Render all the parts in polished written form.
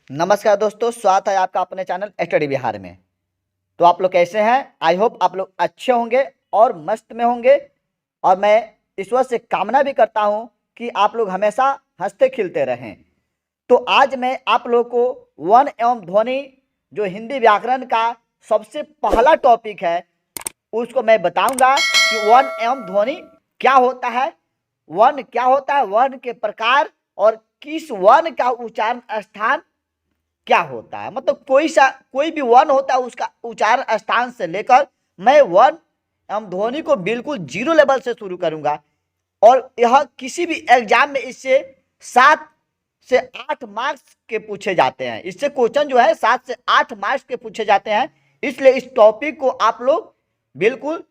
नमस्कार दोस्तों, स्वागत है आपका अपने चैनल स्टडी बिहार में। तो आप लोग कैसे हैं? आई होप आप लोग अच्छे होंगे और मस्त में होंगे। और मैं ईश्वर से कामना भी करता हूं कि आप लोग हमेशा हंसते खिलते रहें। तो आज मैं आप लोग को वन एवं ध्वनि जो हिंदी व्याकरण का सबसे पहला टॉपिक है उसको मैं बताऊंगा कि वन एवं ध्वनि क्या होता है, वन क्या होता है, वन के प्रकार और किस वन का उच्चारण स्थान क्या होता है। मतलब कोई भी वन होता है उसका उच्चारण स्थान से लेकर मैं वन एवं ध्वनि को बिल्कुल जीरो लेवल से शुरू करूंगा। और यह किसी भी एग्जाम में इससे 7 से 8 मार्क्स के पूछे जाते हैं। इससे क्वेश्चन जो है 7 से 8 मार्क्स के पूछे जाते हैं। इसलिए इस टॉपिक को आप लोग बिल्कुल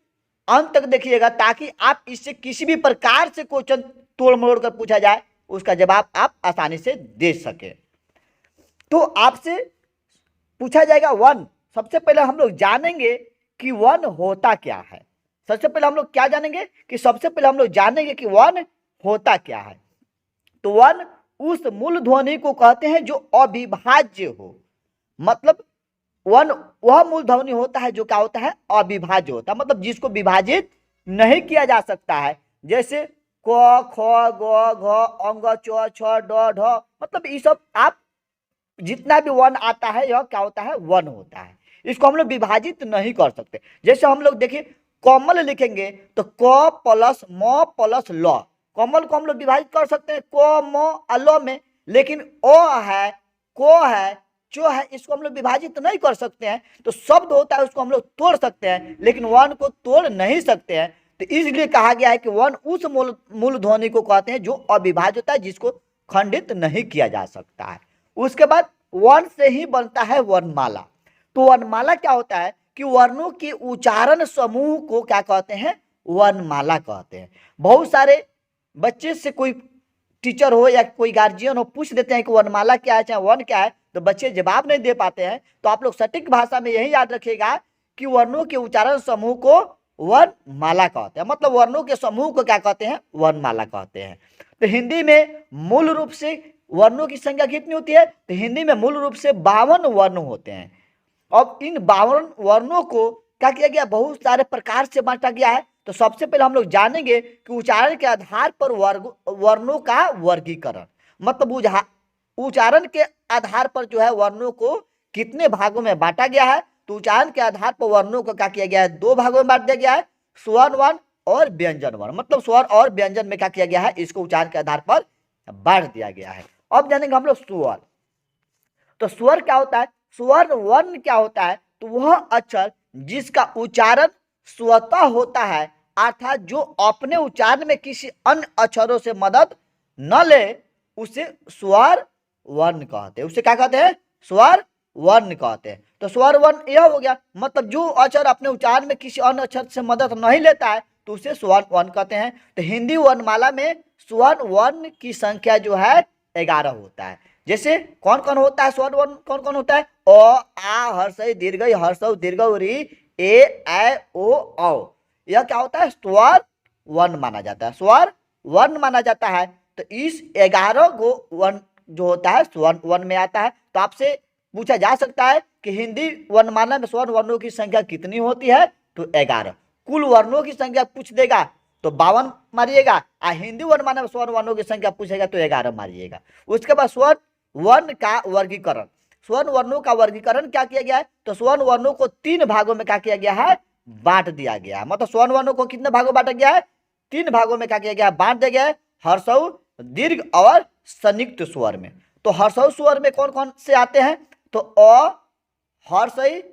अंत तक देखिएगा ताकि आप इससे किसी भी प्रकार से क्वेश्चन तोड़ मरोड़ कर पूछा जाए उसका जवाब आप आसानी से दे सके। तो आपसे पूछा जाएगा वन। सबसे पहले हम लोग जानेंगे कि वन होता क्या है। सबसे पहले हम लोग क्या जानेंगे कि सबसे पहले हम लोग जानेंगे कि वन होता क्या है। तो वन उस मूल ध्वनि को कहते हैं जो अविभाज्य हो। मतलब वन वह मूल ध्वनि होता है जो क्या होता है, अविभाज्य होता है। मतलब जिसको विभाजित नहीं किया जा सकता है। जैसे क ख ग घ अंग च छ ड ढ, मतलब ये सब आप जितना भी वन आता है यह क्या होता है, वन होता है। इसको हम लोग विभाजित नहीं कर सकते। जैसे हम लोग देखिए कमल लिखेंगे तो क प्लस म प्लस ल, कमल को हम लोग विभाजित कर सकते हैं क म ल में। लेकिन ओ है, को है, जो है, इसको हम लोग विभाजित नहीं कर सकते हैं। तो शब्द होता है उसको हम लोग तोड़ सकते हैं लेकिन वन को तोड़ नहीं सकते हैं। तो इसलिए कहा गया है कि वन उस मूल ध्वनि को कहते हैं जो अविभाज्य होता है, जिसको खंडित नहीं किया जा सकता है। उसके बाद वन से ही बनता है वर्णमाला। तो वर्णमाला क्या होता है कि वर्णों के उच्चारण समूह को क्या कहते हैं, वर्णमाला कहते हैं। बहुत सारे बच्चे से कोई टीचर हो या कोई गार्जियन हो पूछ देते हैं कि वर्णमाला क्या है, चाहे वन क्या है, तो बच्चे जवाब नहीं दे पाते हैं। तो आप लोग सटीक भाषा में यही याद रखिएगा कि वर्णों के उच्चारण समूह को वर्णमाला कहते हैं। मतलब वर्णों के समूह को क्या कहते हैं, वर्णमाला कहते हैं। तो हिंदी में मूल रूप से वर्णों की संख्या कितनी होती है? तो हिंदी में मूल रूप से 52 वर्ण होते हैं। अब इन 52 वर्णों को क्या किया गया, बहुत सारे प्रकार से बांटा गया है। तो सबसे पहले हम लोग जानेंगे कि उच्चारण के आधार पर वर्णों का वर्गीकरण। मतलब उच्चारण के आधार पर जो है वर्णों को कितने भागों में बांटा गया है। तो उच्चारण के आधार पर वर्णों को क्या किया गया है, 2 भागों में बांट दिया गया है, स्वर्ण वर्ण और व्यंजन वर्ण। मतलब स्वर और व्यंजन में क्या किया गया है, इसको उच्चारण के आधार पर बांट दिया गया है। अब जानेंगे हम लोग स्वर। तो स्वर क्या होता है, स्वर वर्ण क्या होता है, तो वह अक्षर जिसका उच्चारण स्वतः होता है, अर्थात जो अपने उच्चारण में किसी अन्य अक्षरों से मदद न ले, उसे स्वर वर्ण कहते हैं। उसे क्या कहते हैं, स्वर वर्ण कहते हैं। तो स्वर वर्ण यह हो गया, मतलब जो अक्षर अपने उच्चारण में किसी अन्य अक्षर से मदद नहीं लेता है तो उसे स्वर वर्ण कहते हैं। तो हिंदी वर्णमाला में स्वर वर्ण की संख्या जो है 11 होता है। जैसे कौन कौन होता है स्वर वर्ण, कौन कौन होता है, अ आ हर्षई दीर्घई हर्षौ दीर्घौ री ए ऐ ओ औ। यह क्या होता है, स्वर वर्ण माना जाता है, स्वर वर्ण माना जाता है। तो इस 11 को वर्ण जो होता है स्वर वर्ण में आता है। तो आपसे पूछा जा सकता है कि हिंदी वर्णमाला में स्वर वर्णों की संख्या कितनी होती है, तो 11। कुल वर्णों की संख्या पूछ देगा तो 52 मारिएगा, हिंदी वर्णमाला में स्वर वर्णों की संख्या पूछेगा तो 11 मारिएगा। उसके बाद स्वर वर्ण का वर्गीकरण। स्वर्ण वर्णों का वर्गीकरण क्या किया गया है, तो स्वर्ण वर्णों को 3 भागों में क्या किया गया है, बांट दिया गया है। मतलब स्वर्ण वर्णों को कितने भागों में बांटा गया है, 3 भागों में क्या किया गया है, बांट दिया गया है, हर्षौ दीर्घ और संयुक्त स्वर में। तो हर्षौ स्वर में कौन कौन से आते हैं, तो अ हर्षई,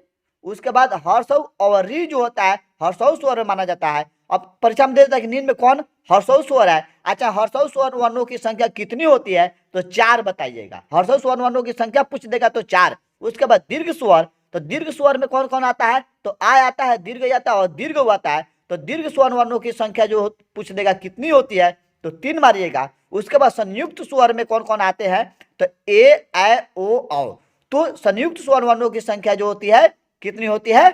उसके बाद हर्षौ और री जो होता है हर्षौ स्वर में माना जाता है। अब परीक्षा में दे देता है कि नींद में कौन हर्षौ स्वर है। अच्छा, हर्षौ स्वर वर्णों की संख्या कितनी होती है, तो 4 बताइएगा। हर्षौ स्वर वर्णों की संख्या पूछ देगा तो 4। उसके बाद दीर्घ स्वर, तो दीर्घ स्वर में कौन कौन आता है, तो आ आता है, दीर्घ आता है और दीर्घ आता है। तो दीर्घ स्वर वर्णों की संख्या जो पूछ देगा कितनी होती है, तो 3 मारिएगा। उसके बाद संयुक्त स्वर में कौन कौन आते हैं, तो ए ऐ ओ औ। तो संयुक्त स्वर वर्णों की संख्या जो होती है कितनी होती है,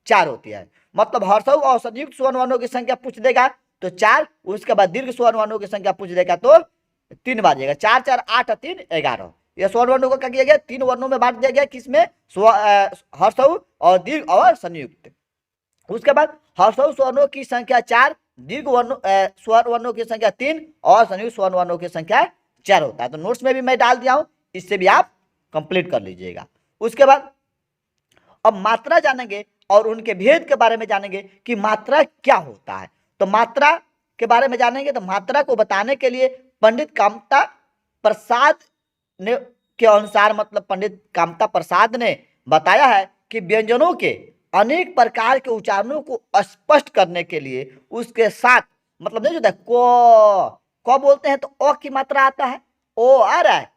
4 होती है। मतलब हर्षौ और संयुक्त स्वर वर्णों की संख्या पूछ देगा तो 4। उसके बाद दीर्घ स्वर वर्णों की संख्या पूछ देगा तो 3 बाजिएगा। 4 4 8 3 11। यह स्वर्ण वर्णों को क्या किया गया, 3 वर्णों में बांट दिया गया, किसमें, हर्षऊ और दीर्घ और संयुक्त। उसके बाद हर्षऊ स्वर्णों की संख्या 4, दीर्घ वर्णों स्वर्ण वर्णों की संख्या 3 और संयुक्त स्वर्ण वर्णों की संख्या 4 होता है। तो नोट्स में भी मैं डाल दिया हूं, इससे भी आप कंप्लीट कर लीजिएगा। उसके बाद अब मात्रा जानेंगे और उनके भेद के बारे में जानेंगे कि मात्रा क्या होता है। तो मात्रा के बारे में जानेंगे, तो मात्रा को बताने के लिए पंडित कामता प्रसाद ने के अनुसार, मतलब पंडित कामता प्रसाद ने बताया है कि व्यंजनों के अनेक प्रकार के उच्चारणों को स्पष्ट करने के लिए उसके साथ, मतलब नहीं होता को बोलते हैं तो अ की मात्रा आता है, ओ आ रहा है,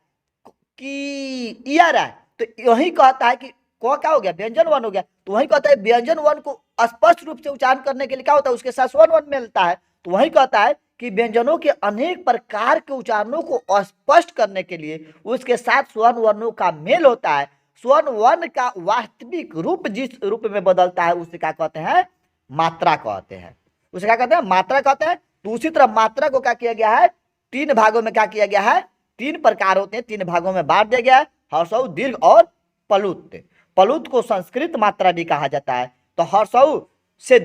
की ई आ रहा है, तो यही कहता है कि क क्या हो गया, व्यंजन वन हो गया। तो वही कहता है व्यंजन वन को स्पष्ट रूप से उच्चारण करने के लिए क्या होता है, उसके साथ स्वर्ण वन मिलता है। तो वही कहता है कि व्यंजनों के अनेक प्रकार के उच्चारणों को स्पष्ट करने के लिए उसके साथ स्वर्ण वर्णों का मेल होता है। स्वर्ण वर्ण का वास्तविक रूप जिस रूप में बदलता है उसे क्या कहते हैं, मात्रा कहते हैं। उसे क्या कहते हैं, मात्रा कहते हैं। दूसरी तरफ मात्रा को क्या किया गया है, 3 भागों में क्या किया गया है, 3 प्रकार होते हैं, 3 भागों में बांट दिया गया है, हर्षऊ, दीर्घ और प्लुत। प्लुत को संस्कृत मात्रा भी कहा जाता है। तो हर्षऊ से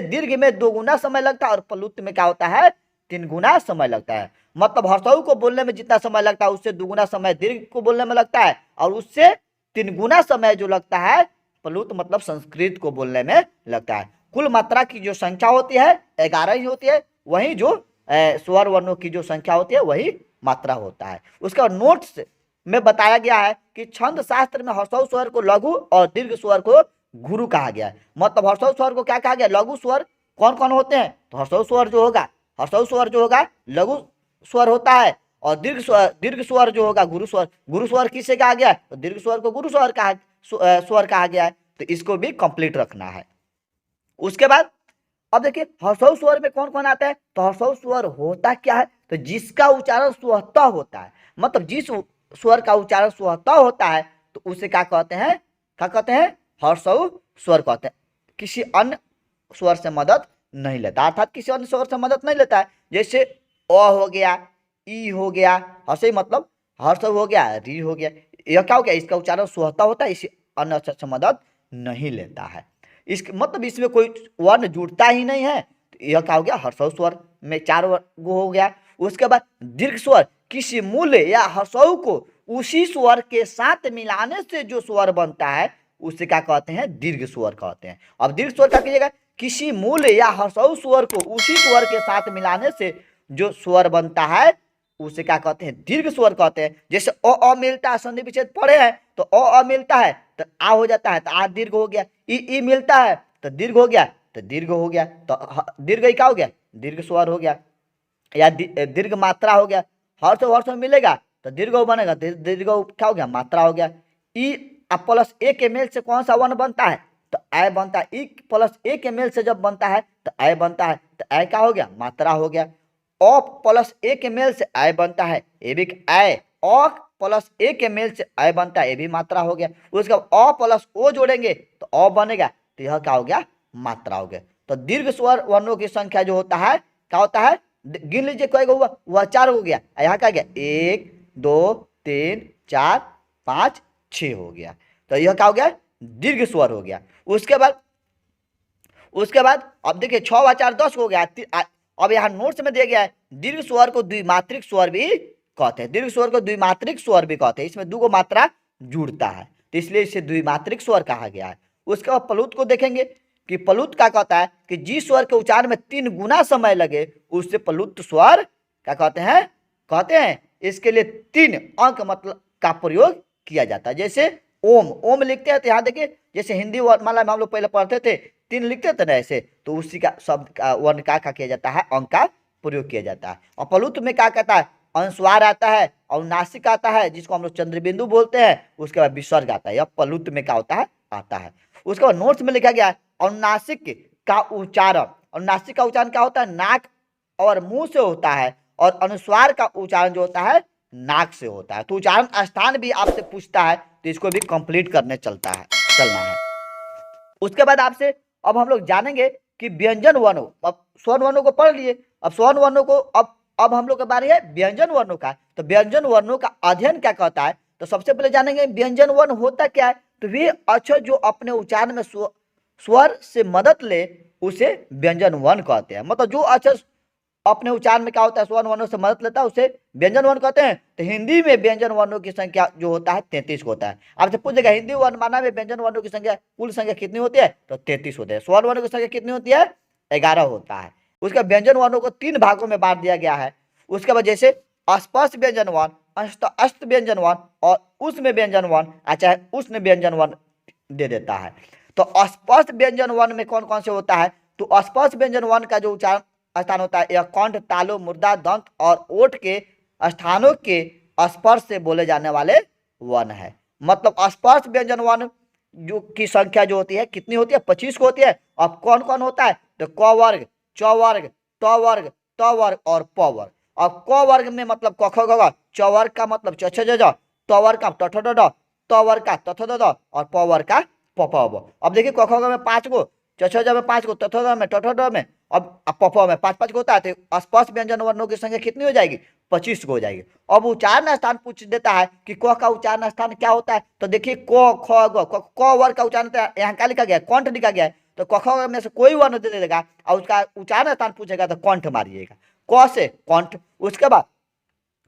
दीर्घ में 2 गुना समय लगता है और प्लुत में क्या होता है, 3 गुना समय लगता है। मतलब हर्षऊ को बोलने में जितना समय लगता है उससे 2 गुना समय दीर्घ को बोलने में लगता है, और उससे 3 गुना समय जो लगता है प्लुत मतलब संस्कृत को बोलने में लगता है। कुल मात्रा की जो संख्या होती है 11 ही होती है, वही जो स्वर वर्णों की जो संख्या होती है वही मात्रा होता है। उसका नोट्स में बताया गया है कि छंद शास्त्र में हर्षऊ स्वर को लघु और दीर्घ स्वर को गुरु कहा गया है। मतलब हर्षऊ स्वर को क्या कहा गया, लघु स्वर कौन कौन होते हैं, तो हर्षऊ स्वर जो होगा लघु स्वर होता है, और दीर्घ स्वर जो होगा गुरु स्वर किसे कहा गया है, तो दीर्घ स्वर को गुरु स्वर कहा गया है। तो इसको भी कंप्लीट रखना है। उसके बाद अब देखिए हर्षऊ स्वर में कौन कौन आता है, तो हर्षऊ स्वर होता क्या है, तो जिसका उच्चारण स्वतः होता है, मतलब जिस स्वर का उच्चारण स्वतः होता है तो उसे क्या कहते हैं, हर्षऊ स्वर कहते हैं। किसी अन्य स्वर से मदद नहीं लेता, अर्थात किसी अन्य स्वर से मदद नहीं लेता है। जैसे अ हो गया, ई हो गया, हर्षई मतलब हर्षऊ हो गया, री हो गया, यह क्या हो गया, इसका उच्चारण स्वतः होता है, इसी अन्य अक्षर से मदद नहीं लेता है। इसके मतलब इसमें कोई वर्ण जुड़ता ही नहीं है, तो यह क्या हो गया, हर्षऊ स्वर में 4 गो हो गया। उसके बाद दीर्घ स्वर किसी मूल या हर्षऊ को उसी स्वर के साथ मिलाने से जो स्वर बनता है उसे क्या कहते हैं, दीर्घ स्वर कहते हैं। अब दीर्घ स्वर क्या कीजिएगा, किसी मूल या हर्षऊ स्वर को उसी स्वर के साथ मिलाने से जो स्वर बनता है उसे क्या कहते हैं, दीर्घ स्वर कहते हैं। जैसे अ मिलता है, संधि विच्छेद पढ़े हैं, तो अ मिलता है तो आ हो जाता है, तो आ दीर्घ हो गया। ई मिलता है तो दीर्घ हो गया, तो दीर्घ हो गया, तो दीर्घ क्या हो गया, दीर्घ स्वर हो गया, या दीर्घ मात्रा हो गया। हर्ष मिलेगा तो दीर्घ बनेगा, दीर्घ क्या हो गया, मात्रा हो गया। ई प्लस 1 के मेल से कौन सा वर्ण बनता है, तो ए बनता है। ई प्लस 1 के मेल से जब बनता है तो ए बनता है, तो ए क्या हो गया, मात्रा हो गया। ओ प्लस 1 के मेल से ए बनता है, ये भी ए, ओ प्लस 1 के मेल से ए बनता है, ये भी मात्रा हो गया। उसके बाद अ प्लस ओ जोड़ेंगे तो अ बनेगा, तो यह क्या हो गया, मात्रा हो गया। तो दीर्घ स्वर वर्णों की संख्या जो होता है क्या होता है, गिन लीजिए कई हुआ, वह 4 हो गया। यहाँ क्या गया, 1 2 3 4 5 6 हो गया, तो यह क्या हो गया, दीर्घ स्वर हो गया। उसके बाद अब देखिए 6 व 4 10 हो गया। अब यहाँ नोट्स में दिया गया है दीर्घ स्वर को द्विमात्रिक स्वर भी कहते हैं, दीर्घ स्वर को द्विमात्रिक स्वर भी कहते हैं। इसमें 2 मात्रा जुड़ता है तो इसलिए इसे द्विमात्रिक स्वर कहा गया है। उसके बाद प्लुत को देखेंगे कि प्लुत क्या कहता है कि जिस स्वर के उच्चारण में 3 गुना समय लगे उससे प्लुत स्वर क्या कहते हैं। इसके लिए 3 अंक मतलब का प्रयोग किया जाता है। जैसे ओम लिखते हैं तो यहाँ देखिए, जैसे हिंदी वर्णमाला में हम लोग पहले पढ़ते थे 3 लिखते थे ना ऐसे, तो उसी का शब्द का वर्ण का किया जाता है, अंक का प्रयोग किया जाता है। और प्लुत में क्या कहता है, अनुस्वार आता है, अनुनासिक आता है जिसको हम लोग चंद्रबिंदु बोलते हैं, उसके बाद विसर्ग आता है, यह प्लुत में क्या होता है, आता है। उसके बाद नोट्स में लिखा गया है अनुनासिक का उच्चारण, अनुनासिक का उच्चारण क्या होता है, नाक और मुंह से होता है, और अनुस्वार का उच्चारण जो होता है नाक से होता है। तो उच्चारण स्थान भी आपसे पूछता है तो इसको भी कंप्लीट करने चलना है। उसके बाद आपसे अब हम लोग जानेंगे कि व्यंजन वर्णों, अब स्वर्ण वर्णों को पढ़ लिए, अब स्वर्ण वर्णों को अब अब हम लोग की बारी है व्यंजन वर्णों का। तो व्यंजन वर्णों का अध्ययन क्या कहता है, तो सबसे पहले जानेंगे व्यंजन वर्ण होता क्या है। तो वे अक्षर जो अपने उच्चारण में स्वर से मदद ले उसे व्यंजन वर्ण कहते हैं। मतलब जो अक्षर अपने उच्चारण में क्या होता है, स्वर वर्णों से मदद लेता है उसे व्यंजन वर्ण कहते हैं। तो हिंदी में व्यंजन वर्णों की संख्या जो होता है 33 होता है। आपसे पूछेगा हिंदी वर्णमाला में व्यंजन वर्णों की संख्या कुल संख्या कितनी होती है, तो 33 होते हैं। स्वर वर्णों की संख्या कितनी होती है, 11 होता है। उसका व्यंजन वर्णों को 3 भागों में बांट दिया गया है। उसके बाद जैसे अस्पष्ट व्यंजन वर्ण, अस्त व्यंजन वर्ण और उष्ण व्यंजन वर्ण, चाहे उष्ण व्यंजन वर्ण दे देता है। तो अस्पष्ट व्यंजन वर्ण में कौन कौन से होता है, तो अस्पष्ट व्यंजन वर्ण का जो उच्चारण स्थान होता है यह कंठ, तालु, मुर्दा, दंत और ओठ के स्थानों के स्पर्श से बोले जाने वाले वर्ण है। मतलब स्पर्श व्यंजन वर्ण जो की संख्या जो होती है कितनी होती है, 25 को होती है। अब कौन कौन होता है, तो क वर्ग, च वर्ग, ट वर्ग, त वर्ग और प वर्ग। अब क वर्ग में मतलब क ख ग घ, च वर्ग का मतलब च छ ज झ, त वर्ग का ट ठ ड ढ, त वर्ग का त थ द ध और प वर्ग का प फ ब। अब देखिए क ख ग में 5 गो, च छ ज में 5 गो, त थ द में, ट ठ ड में, अब प फ में 5 5 को होता है। तो स्पर्श व्यंजन वर्णों की संख्या कितनी हो जाएगी, 25 को हो जाएगी। अब उच्चारण स्थान पूछ देता है कि क का उच्चारण स्थान क्या होता है, तो देखिए क ख ग, क वर्ग का उच्चारण यहाँ क्या लिखा गया है, कंठ लिखा गया है। तो क ख में से कोई वर्ण दे देगा और उसका उच्चारण स्थान पूछेगा तो कंठ मारिएगा, क से कंठ। उसके बाद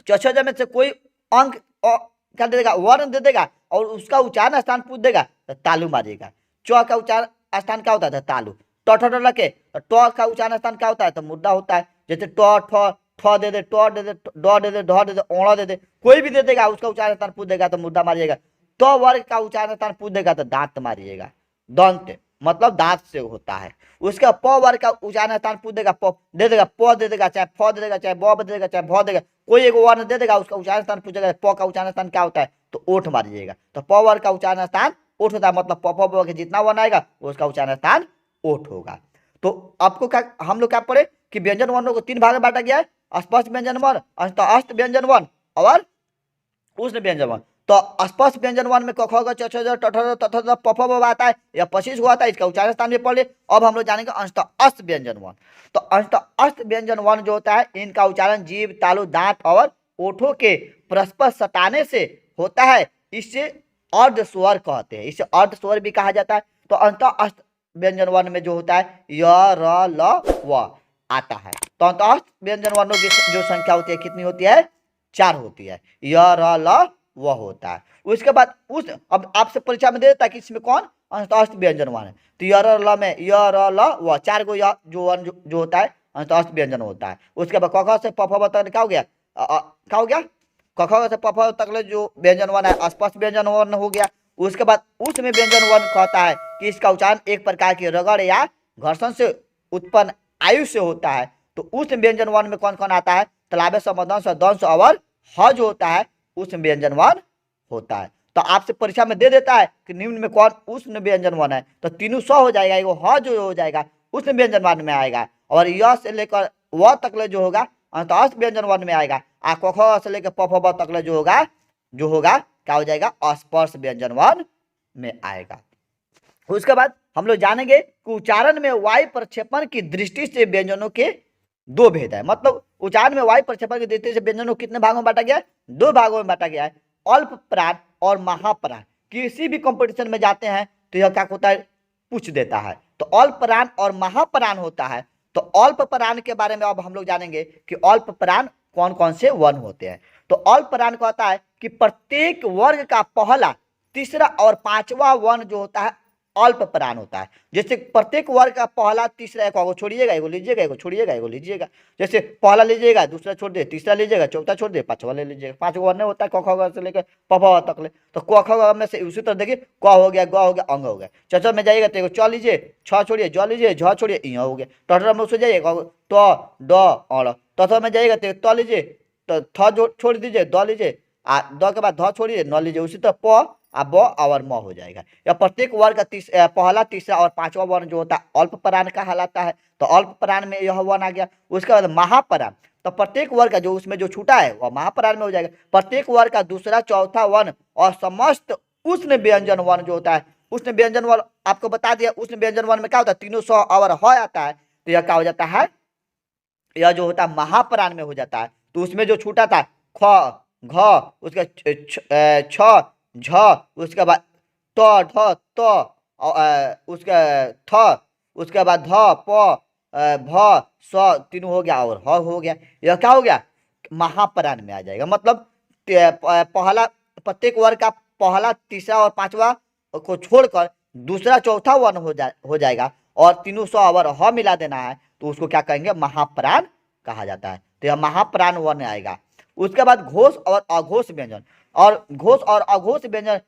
चौछज में से कोई अंक क्या दे देगा, वर्ण दे देगा और उसका उच्चारण स्थान पूछ देगा तो तालु मारिएगा। च का उच्चारण स्थान क्या होता है, तो तालु। ट ठ लके तो ट का उच्चारण स्थान क्या होता है, तो मुद्दा होता है। जैसे ट ठ, ठ दे दे, ट दे दे, ड दे दे, ढ दे दे, ओड़ा दे दे, कोई भी दे देगा उसका उच्चारण स्थान पूछ देगा तो मुद्दा मारिएगा। तो वर्ग का उच्चारण स्थान पूछ देगा तो दांत मारिएगा। दंत मतलब दांत से होता है। उसका प वर्ग का उच्चारण स्थान पूछ देगा, प दे देगा, प दे देगा, चाहे फ दे देगा, चाहे ब दे देगा, चाहे भ देगा, कोई एक वर्ण दे देगा उसका उच्चारण स्थान पूछेगा। प का उच्चारण स्थान क्या होता है, तो ओठ मारिएगा। तो प वर्ग का उच्चारण स्थान ओठ होता है। मतलब प फ ब के जितना वर्ण आएगा उसका उच्चारण स्थान ओठ होगा। तो आपको क्या, हम लोग क्या पढ़े कि व्यंजन वर्णों को 3 भाग में बांटा गया है, स्पष्ट व्यंजन वर्ण, अस्त व्यंजन वर्ण और उष्ण व्यंजन वर्ण। तो स्पष्ट व्यंजन वर्ण में क ख ग च छ ज ट ठ ड त थ द प फ ब आता है, या 25 हुआ था। इसका उच्चारण स्थान भी पढ़ ले। अब हम लोग जानेंगे अंशतः अस्त व्यंजन वर्ण। तो अंशतः अस्त व्यंजन वर्ण जो होता है इनका उच्चारण जीभ, तालु, दांत और ओठों के परस्पर सटाने से होता है। इससे अर्ध स्वर कहते हैं, इसे अर्ध स्वर भी कहा जाता है। तो अंतः अस्त व्यंजन वर्ण में जो होता है य, र, ल, व आता है। तो अंतः व्यंजन वर्णों की जो संख्या होती है कितनी होती है, 4 होती है। य, र, ल, व होता है। उसके बाद उस अब आपसे परीक्षा में दे देता है कि इसमें कौन अंतःस्थ व्यंजन वर्ण है। तो य, र, ल में य, र, ल, व 4 गो जो वर्ण जो होता है अंतःस्थ व्यंजन होता है। उसके बाद क ख से प फ ब तक क्या हो गया, क्या हो गया, क ख से प फ तक जो व्यंजन वर्ण है स्पष्ट व्यंजन वर्ण हो गया। उसके बाद उष्ण व्यंजन वर्ण कहता है कि इसका उच्चारण एक प्रकार की रगड़ या घर्षण से उत्पन्न आयु से होता है। तो उष्ण व्यंजन वर्ण में कौन कौन आता है, तालव्य, समदंश, दंश और ह जो होता है उष्ण व्यंजन वर्ण होता है। तो आपसे परीक्षा में दे देता है कि निम्न में कौन उष्ण व्यंजन वर्ण है, तो तीनों स हो जाएगा, एगो ह जो हो जाएगा उष्ण व्यंजन वर्ण में आएगा, और य से लेकर व तक जो होगा अंतःस्थ व्यंजन वर्ण में आएगा। आ क ख से लेकर प फ ब तक जो होगा क्या हो जाएगा, अस्पर्श व्यंजन वर्ण में आएगा। उसके बाद हम लोग जानेंगे कि उच्चारण में वायु प्रक्षेपण की दृष्टि से व्यंजनों के 2 भेद है। मतलब उच्चारण में वायु प्रक्षेपण की दृष्टि से व्यंजनों को कितने भागों में बांटा गया है, 2 भागों में बांटा गया है, अल्प प्राण और महाप्राण। किसी भी कंपटीशन में जाते हैं तो यह क्या होता है, पूछ देता है। तो अल्प प्राण और महाप्राण होता है। तो अल्प प्राण के बारे में अब हम लोग जानेंगे कि अल्प प्राण कौन कौन से वर्ण होते हैं। तो अल्प प्राण कहता है कि प्रत्येक वर्ग का पहला, तीसरा और पांचवा वर्ण जो होता है अल्प प्राण होता है। जैसे प्रत्येक वर्ग का पहला, तीसरा, एक छोड़िएगा, एगो लीजिएगा, एगो छोड़िएगा, एगो लीजिएगा। जैसे पहला लीजिएगा, दूसरा छोड़ दे, तीसरा लीजिएगा, चौथा छोड़ दे, पांचवा ले लीजिएगा। 5 वर्ण होता है क ख से लेकर प फ तक ले। तो क ख में से उसी तरह देखिए क हो गया, ग हो गया, अंग हो गया। चच में जाइएगा तो एगो च लीजिए, छ छोड़िए, ज लीजिए, झ छोड़िए, इ हो गया। टटर में उससे जाइए ट, ड, अड़। तथ में जाइएगा तो त लीजिए, तो थ छोड़ दीजिए, द लीजिए, आ द के बाद ध छोड़िए, न लीजिए। उसी तरह प आ ब और म हो जाएगा। या प्रत्येक वर्ग का पहला, तीसरा और पांचवा वर्ण जो होता है अल्प प्राण कहलाता है। तो अल्प प्राण में यह वर्ण आ गया। उसके बाद महाप्राण, तो प्रत्येक वर्ग का जो उसमें जो छूटा है वह महाप्राण में हो जाएगा। प्रत्येक वर्ग का दूसरा, चौथा वर्ण और समस्त उष्ण व्यंजन वर्ण जो होता है, उष्ण व्यंजन वर्ण आपको बता दिया। उष्ण व्यंजन वर्ण में क्या होता है, तीनों स और ह आता है, तो यह क्या हो जाता है, यह जो होता है महाप्राण में हो जाता है। तो उसमें जो छूटा था ख, घ, उसका छ, झ, उसके बाद त, ठ, त, उसका थ, उसके बाद ध, प, भ, स, तीनों हो गया और ह हो गया। यह क्या हो गया, महाप्राण में आ जाएगा। मतलब पहला प्रत्येक वर्ग का पहला, तीसरा और पांचवा को छोड़कर दूसरा चौथा वर्ण हो जाएगा और तीनों सौ अवर ह मिला देना है तो उसको क्या कहेंगे, महाप्राण कहा जाता है। तो यह महाप्राण वर्ण आएगा। उसके बाद घोष और अघोष व्यंजन, और घोष और अघोष व्यंजन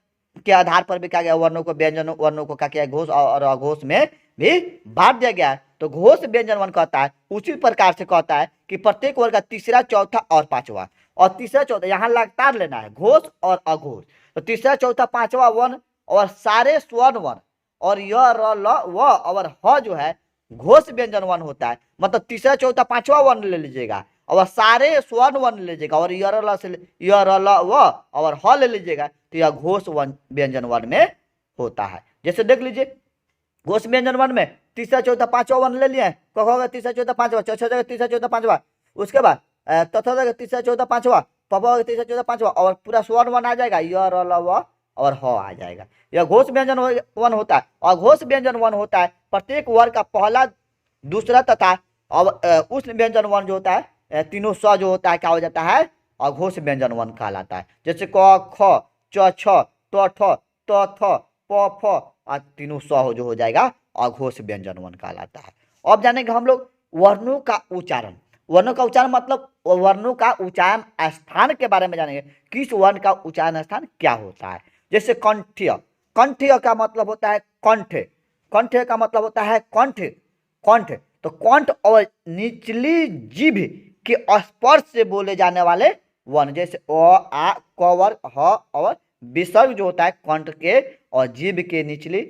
के आधार पर भी क्या गया, वर्णों को व्यंजन वर्णों को क्या किया, घोष और अघोष में भी बांट दिया गया है। तो घोष व्यंजन वर्ण कहता है उसी प्रकार से कहता है कि प्रत्येक वर्ग का तीसरा, चौथा और पांचवा, और तीसरा चौथा यहाँ लगातार लेना है, घोष और अघोष। तो तीसरा, चौथा, पांचवा वर्ण और सारे स्वर्ण वर्ण और य, र, ल, व और ह जो है घोष व्यंजन वर्ण होता है। मतलब तीसरा, चौथा, पांचवा वर्ण ले लीजिएगा और सारे स्वर्ण वर्ण ले लीजिएगा और य, र, ल, व और ह ले लीजिएगा तो यह घोष व्यंजन वर्ण में होता है। जैसे देख लीजिए, घोष व्यंजन वर्ण में तीसरा, चौथा, पांचवा वर्ण ले लिए, क होगा तीसरा, चौथा, पांचवा, चौथा जगह तीसरा, चौथा, पांचवा, उसके बाद तथा जगह तीसरा, चौथा, पांचवा, पपा तीसरा, चौथा, पांचवा और पूरा स्वर्ण वर्ण आ जाएगा, य, र, ल, व और ह आ जाएगा। यह घोष व्यंजन वन होता है। और घोष व्यंजन वन होता है प्रत्येक वर्ग का पहला, दूसरा तथा उष्ण व्यंजन वन जो होता है, तीनों स जो होता है क्या हो जाता है, अघोष व्यंजन वन कहलाता है। जैसे क, ख, च, छ, त, ठ, त, थ, प, फ और तीनों स जो हो जाएगा अघोष व्यंजन वन कहलाता है। अब जानेंगे हम लोग वर्णों का उच्चारण। वर्णों का उच्चारण मतलब वर्णों का उच्चारण स्थान के बारे में जानेंगे, किस वर्ण का उच्चारण स्थान क्या होता है। जैसे कंठ्य, कंठ्य का मतलब होता है कंठ, कंठ का मतलब होता है कंठ, कंठ। तो कंठ और निचली जीभ के स्पर्श से बोले जाने वाले वर्ण, जैसे अ, आ, क वर्ग, ह और विसर्ग जो होता है कंठ के और जीभ के निचली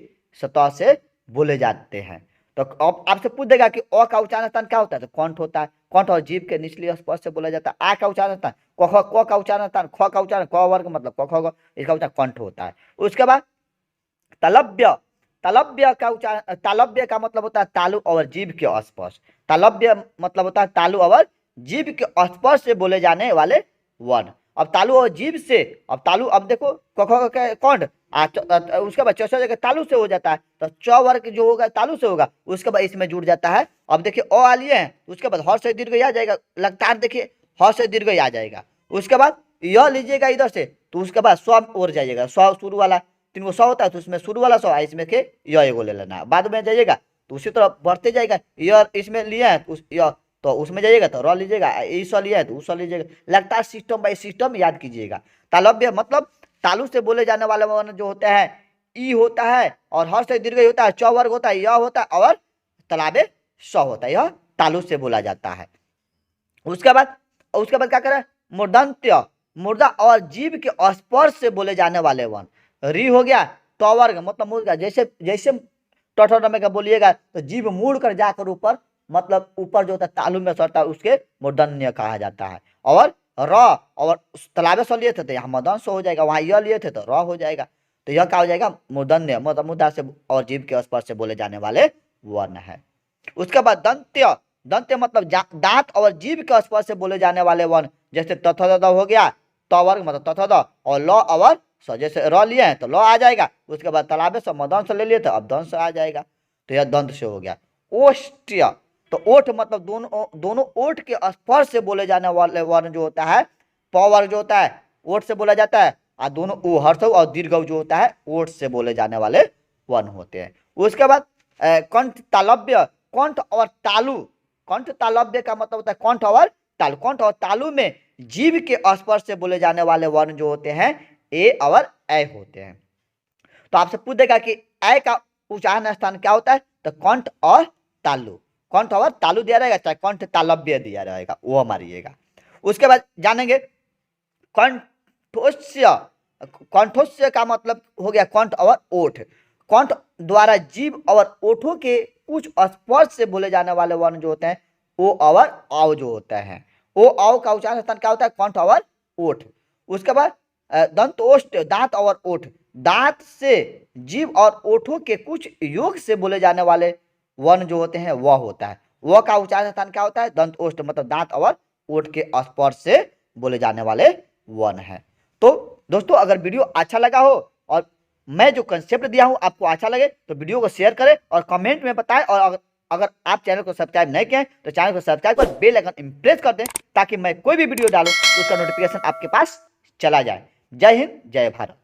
सतह से बोले जाते हैं। तो अब आपसे पूछ देगा कि अ का उच्चारण स्थान क्या होता है, तो कंठ होता है। कंठ और जीभ के निचली स्पर्श से बोला जाता है। आ का उच्चारण स्थान क का उच्चारण स्थान, ख का उच्चारण क वर्ग मतलब क ख, इसका उच्चारण कंठ होता है। उसके बाद तलव्य, तलव्य का उच्चारण, तालव्य का मतलब होता है तालु और जीभ के स्पर्श। तालव्य मतलब होता है तालु और जीभ के स्पर्श से बोले जाने वाले वर्ण। अब तालु और जीभ से, अब तालु, अब देखो कंठ, उसके बाद चौथा जगह तालु से हो जाता है तो च वर्ग जो होगा तालु से होगा, उसके बाद इसमें जुड़ जाता है। अब देखिए अ आ लिए हैं, उसके बाद ह से दीर्घ आ जाएगा, लगातार देखिए ह से दीर्घ आ जाएगा। उसके बाद य लीजिएगा इधर से तो उसके बाद स्व और जाइएगा, स्व शुरू वाला तीन को 100 होता है तो उसमें शुरू वाला 100 है, इसमें के य एगो ले लेना है। बाद में जाइएगा तो उसी तरह बढ़ते जाएगा, य इसमें लिया है तो य तो उसमें जाइएगा तो र लीजिएगा, ई स लिया है तो उस लीजिएगा, लगातार सिस्टम बाय सिस्टम याद कीजिएगा। तालव्य मतलब तालु से बोले जाने वाले वर्ण जो होते हैं, ई होता है और हर से दीर्घ होता है, च वर्ग होता है, य होता है और तलाबे स होता है, यह तालु से बोला जाता है। उसके बाद क्या करें, मूर्धन्य, मुर्दा और जीभ के स्पर्श से बोले जाने वाले वर्ण। री हो गया तो वर्ग मतलब मुर्गा, जैसे जैसे टोटोनमे का बोलिएगा तो जीभ मुड़ कर जाकर ऊपर, मतलब ऊपर जो होता है तालु में सड़ता है उसके मूर्धन्य कहा जाता है। और र और तलाबे स लिए थे तो यहाँ मदन से हो जाएगा, वहां य लिए थे तो र हो जाएगा, तो यह क्या हो जाएगा, मूर्धन्य मतलब मुद्दा से और जीभ के स्पर्श से बोले जाने वाले वर्ण है। उसके बाद दंत्य, दंत्य मतलब दांत और जीभ के स्पर्श से बोले जाने वाले वर्ण, जैसे तथ हो गया, त वर्ग मतलब तथ और ल और स, जैसे र लिए हैं तो ल आ जाएगा, उसके बाद तालाबे से मदंश ले लिए तो अब दंश आ जाएगा, तो यह दंत से हो गया। ओष्ठ्य, तो ओठ मतलब दोनों ओठ के स्पर्श से बोले जाने वाले वर्ण जो होता है, प वर्ग जो होता है ओठ से बोला जाता है, और दोनों ऊ हर्षव और दीर्घ जो होता है ओठ से बोले जाने वाले वर्ण होते हैं। उसके बाद कंठ तालव्य, कंठ और तालु, कंठ तालव्य का मतलब होता है कंठ और तालु, कंठ और तालु में जीभ के स्पर्श से बोले जाने वाले वर्ण जो होते हैं ए और ऐ होते हैं। तो आपसे पूछ देगा कि ऐ का उच्चारण स्थान क्या होता है, तो कंठ और तालु, कंठ और तालु दिया रहेगा, चाहे कंठ तालव्य दिया रहेगा वो मारिएगा। उसके बाद जानेंगे कंठोस्य, कंठोस्य का मतलब हो गया कंठ और ओठ, कंठ द्वारा जीभ और ओठों के कुछ स्पर्श से बोले जाने वाले वर्ण जो होते हैं ओ और आव जो होते हैं, ओ आव का उच्चारण स्थान क्या होता है, कंठ और ओठ। उसके बाद दंतोष्ठ, दांत और ओठ, दांत से जीभ और ओठों के कुछ योग से बोले जाने वाले वर्ण जो होते हैं वह होता है। व का उच्चारण स्थान क्या होता है? दंत ओष्ठ, मतलब दांत और ओठ के स्पर्श से बोले जाने वाले वर्ण है। तो दोस्तों अगर वीडियो अच्छा लगा हो और मैं जो कंसेप्ट दिया हूं आपको अच्छा लगे तो वीडियो को शेयर करें और कमेंट में बताएं। और अगर आप चैनल को सब्सक्राइब नहीं किए तो चैनल को सब्सक्राइब कर बेल आइकन इंप्रेस कर दें ताकि मैं कोई भी वीडियो डालूं तो उसका नोटिफिकेशन आपके पास चला जाए। जय हिंद, जय भारत।